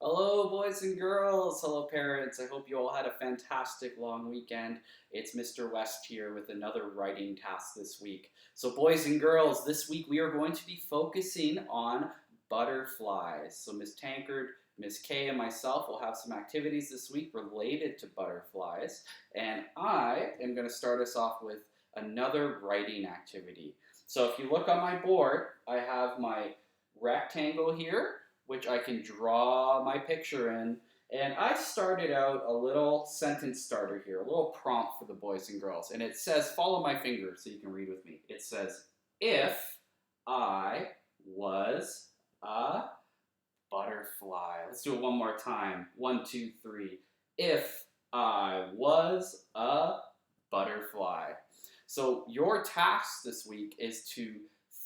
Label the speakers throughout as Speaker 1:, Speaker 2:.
Speaker 1: Hello, boys and girls. Hello, parents. I hope you all had a fantastic long weekend. It's Mr. West here with another writing task this week. So, boys and girls, this week we are going to be focusing on butterflies. So, Miss Tankard, Miss Kay, and myself will have some activities this week related to butterflies. And I am going to start us off with another writing activity. So, if you look on my board, I have my rectangle here which I can draw my picture in. And I started out a little sentence starter here, a little prompt for the boys and girls. And it says, follow my finger so you can read with me. It says, if I was a butterfly. Let's do it one more time. One, two, three. If I was a butterfly. So your task this week is to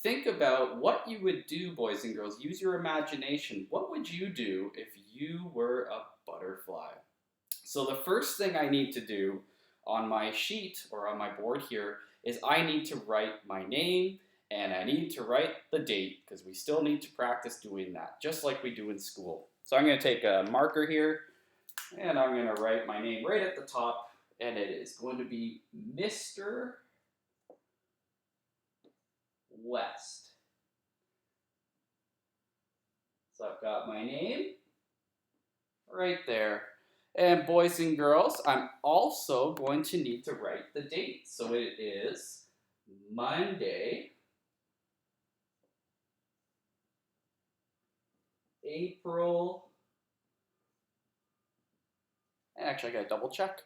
Speaker 1: think about what you would do, boys and girls. Use your imagination. What would you do if you were a butterfly? So the first thing I need to do on my sheet or on my board here is I need to write my name and I need to write the date because we still need to practice doing that, just like we do in school. So I'm going to take a marker here and I'm going to write my name right at the top, and it is going to be Mr. West. So I've got my name right there. And boys and girls, I'm also going to need to write the date. So it is Monday, April. And actually, I got to double check.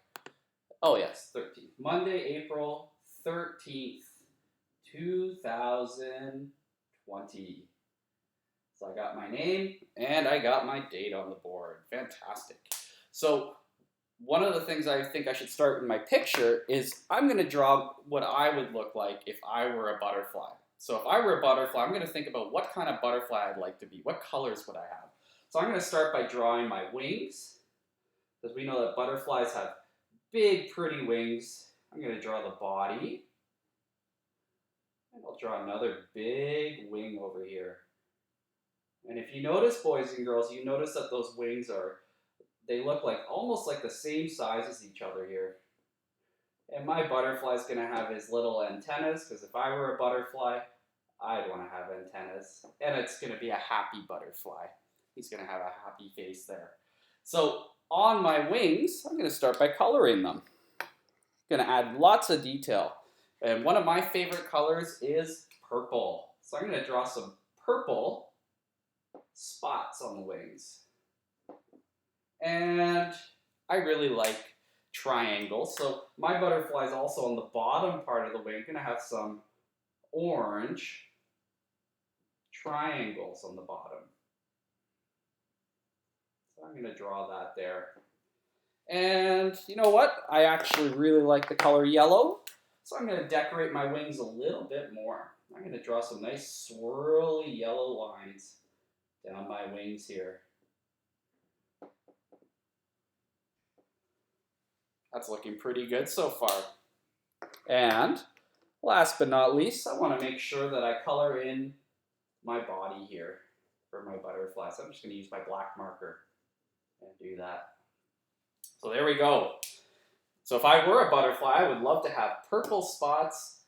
Speaker 1: Oh, yes, 13th. Monday, April 13th, 2020. So I got my name and I got my date on the board. Fantastic. So one of the things I think I should start with my picture is I'm going to draw what I would look like if I were a butterfly. So if I were a butterfly, I'm going to think about what kind of butterfly I'd like to be. What colors would I have? So I'm going to start by drawing my wings, because we know that butterflies have big, pretty wings. I'm going to draw the body, and I'll draw another big wing over here. And if you notice, boys and girls, you notice that those wings they look like almost like the same size as each other here. And my butterfly's going to have his little antennas, because if I were a butterfly, I'd want to have antennas. And it's going to be a happy butterfly. He's going to have a happy face there. So on my wings, I'm going to start by coloring them. I'm going to add lots of detail. And one of my favorite colors is purple. So I'm going to draw some purple spots on the wings. And I really like triangles. So my butterfly is also on the bottom part of the wing. Going to have some orange triangles on the bottom. So I'm going to draw that there. And you know what? I actually really like the color yellow. So I'm going to decorate my wings a little bit more. I'm going to draw some nice swirly yellow lines down my wings here. That's looking pretty good so far. And last but not least, I want to make sure that I color in my body here for my butterfly. So I'm just going to use my black marker and do that. So there we go. So if I were a butterfly, I would love to have purple spots,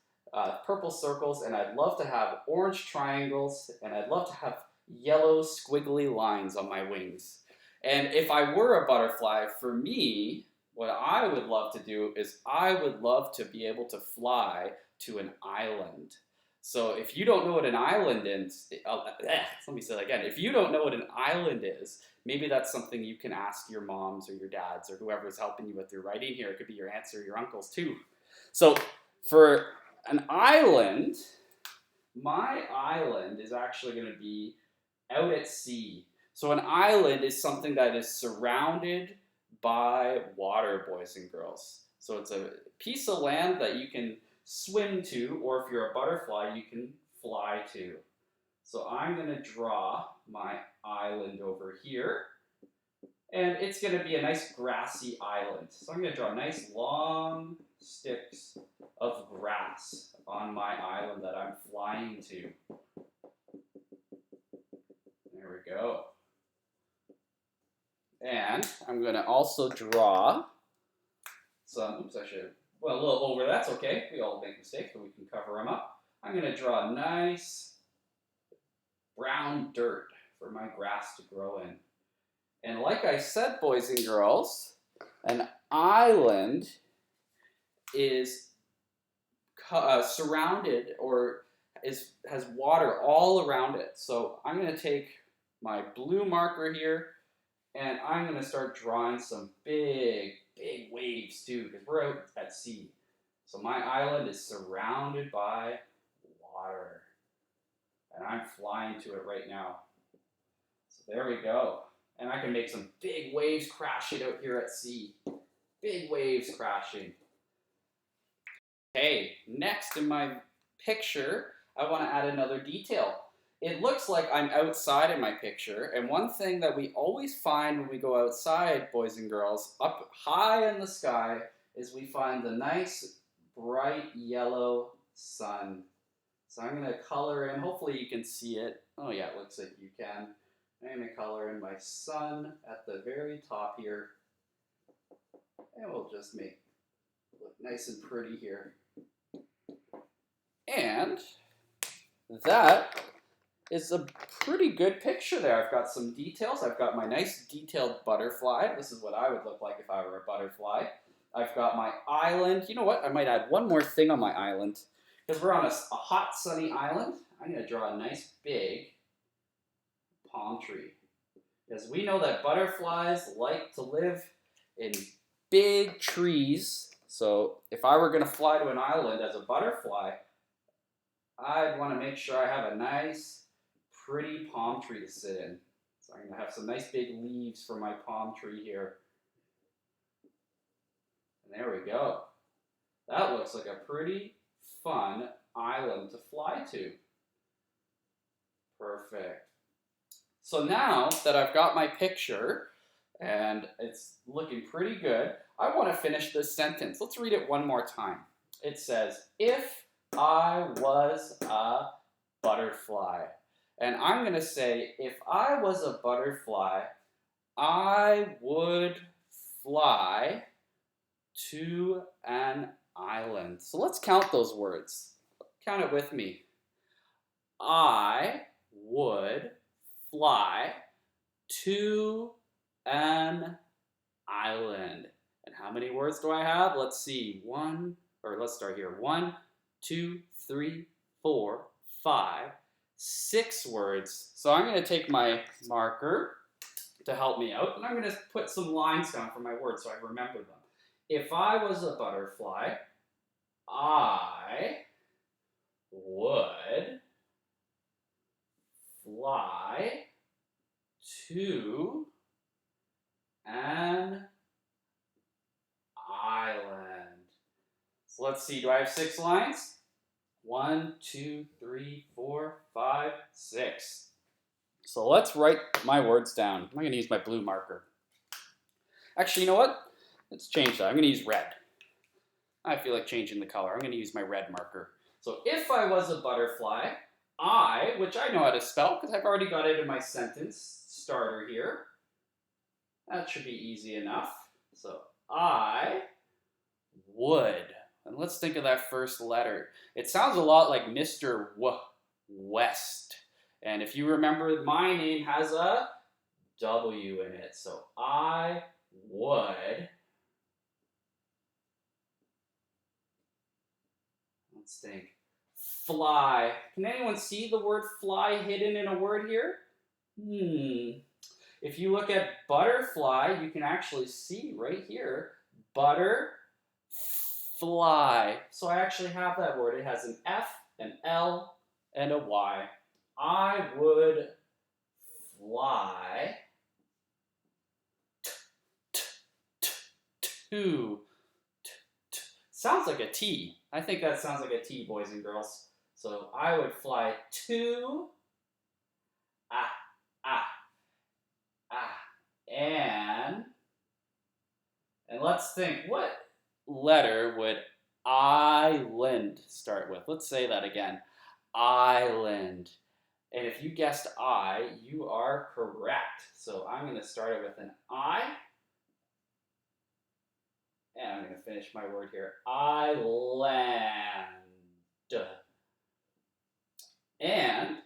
Speaker 1: purple circles, and I'd love to have orange triangles, and I'd love to have yellow squiggly lines on my wings. And if I were a butterfly, for me, what I would love to do is I would love to be able to fly to an island. So if you don't know what an island is, let me say that again. If you don't know what an island is, maybe that's something you can ask your moms or your dads or whoever's helping you with your writing here. It could be your aunts or your uncles too. So for an island, my island is actually going to be out at sea. So an island is something that is surrounded by water, boys and girls. So it's a piece of land that you can swim to, or if you're a butterfly, you can fly to. So I'm going to draw my island over here. And it's going to be a nice grassy island. So I'm going to draw nice long sticks of grass on my island that I'm flying to. There we go. And I'm going to also draw some, oops, I should, well, a little over, that's okay. We all make mistakes, but we can cover them up. I'm going to draw a nice brown dirt for my grass to grow in. And like I said, boys and girls, an island is surrounded or has water all around it. So I'm going to take my blue marker here and I'm going to start drawing some big waves too because we're out at sea. So my island is surrounded by water and I'm flying to it right now. So there we go. And I can make some big waves crashing out here at sea. Big waves crashing. Okay, next in my picture, I want to add another detail. It looks like I'm outside in my picture, and one thing that we always find when we go outside, boys and girls, up high in the sky, is we find the nice, bright yellow sun. So I'm going to color in, hopefully you can see it. Oh yeah, it looks like you can. I'm going to color in my sun at the very top here. And we'll just make it look nice and pretty here. And that is a pretty good picture there. I've got some details. I've got my nice detailed butterfly. This is what I would look like if I were a butterfly. I've got my island. You know what? I might add one more thing on my island. Because we're on a hot, sunny island, I'm going to draw a nice big palm tree. Because we know that butterflies like to live in big trees. So if I were going to fly to an island as a butterfly, I'd want to make sure I have a nice, pretty palm tree to sit in. So I'm going to have some nice big leaves for my palm tree here. And there we go. That looks like a pretty fun island to fly to. Perfect. So now that I've got my picture and it's looking pretty good, I want to finish this sentence. Let's read it one more time. It says, if I was a butterfly. And I'm going to say, if I was a butterfly, I would fly to an island. So let's count those words. Count it with me. I would fly to an island. And how many words do I have? Let's see. Let's start here. 1, 2, 3, 4, 5, 6 words. So I'm going to take my marker to help me out, and I'm going to put some lines down for my words so I remember them. If I was a butterfly, I would fly to an island. So let's see, do I have 6 lines? 1, 2, 3, 4, 5, 6. So let's write my words down. I'm going to use my blue marker. Actually, you know what? Let's change that. I'm going to use red. I feel like changing the color. I'm going to use my red marker. So if I was a butterfly, I, which I know how to spell because I've already got it in my sentence starter here. That should be easy enough. So I would. And let's think of that first letter. It sounds a lot like Mr. West. And if you remember, my name has a W in it. So I would. Let's think. Fly. Can anyone see the word fly hidden in a word here? If you look at butterfly, you can actually see right here, butterfly. So I actually have that word. It has an F, an L, and a Y. I would fly to. Sounds like a T. I think that sounds like a T, boys and girls. So I would fly to and let's think, what letter would island start with? Let's say that again. Island. And if you guessed I, you are correct. So I'm going to start it with an I. And I'm going to finish my word here. Island. And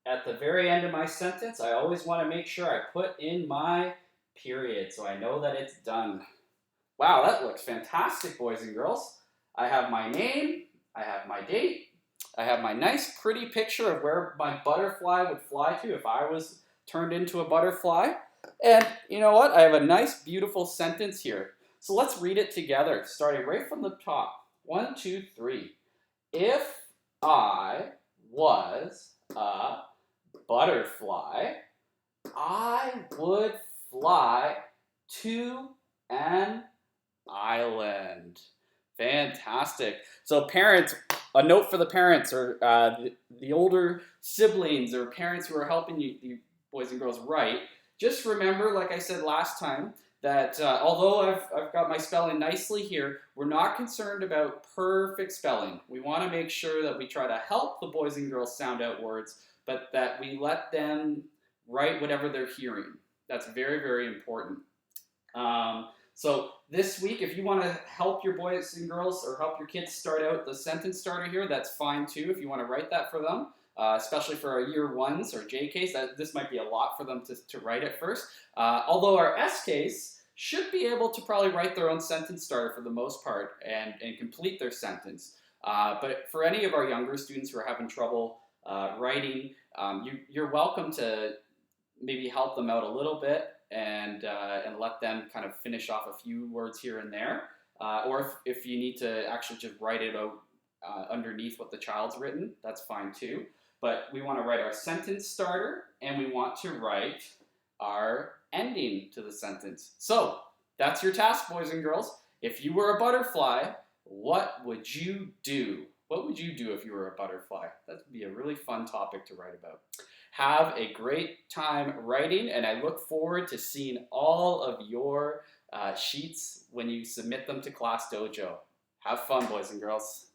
Speaker 1: at the very end of my sentence, I always want to make sure I put in my period so I know that it's done. Wow, that looks fantastic, boys and girls. I have my name, I have my date, I have my nice pretty picture of where my butterfly would fly to if I was turned into a butterfly. And you know what? I have a nice, beautiful sentence here. So let's read it together, starting right from the top. 1, 2, 3. If I was a butterfly, I would fly to an island. Fantastic. So parents, a note for the parents or the older siblings or parents who are helping you boys and girls write, just remember, like I said last time, that although I've got my spelling nicely here, we're not concerned about perfect spelling. We want to make sure that we try to help the boys and girls sound out words, but that we let them write whatever they're hearing. That's very, very important. So this week, if you want to help your boys and girls or help your kids start out the sentence starter here, that's fine too if you want to write that for them, especially for our year ones or JKs. This might be a lot for them to write at first. Although our SKs should be able to probably write their own sentence starter for the most part and complete their sentence. But for any of our younger students who are having trouble writing, you're welcome to maybe help them out a little bit and let them kind of finish off a few words here and there. Or if you need to actually just write it out underneath what the child's written, that's fine too. But we want to write our sentence starter and we want to write our ending to the sentence. So that's your task, boys and girls. If you were a butterfly, what would you do? What would you do if you were a butterfly? That would be a really fun topic to write about. Have a great time writing, and I look forward to seeing all of your sheets when you submit them to Class Dojo. Have fun, boys and girls.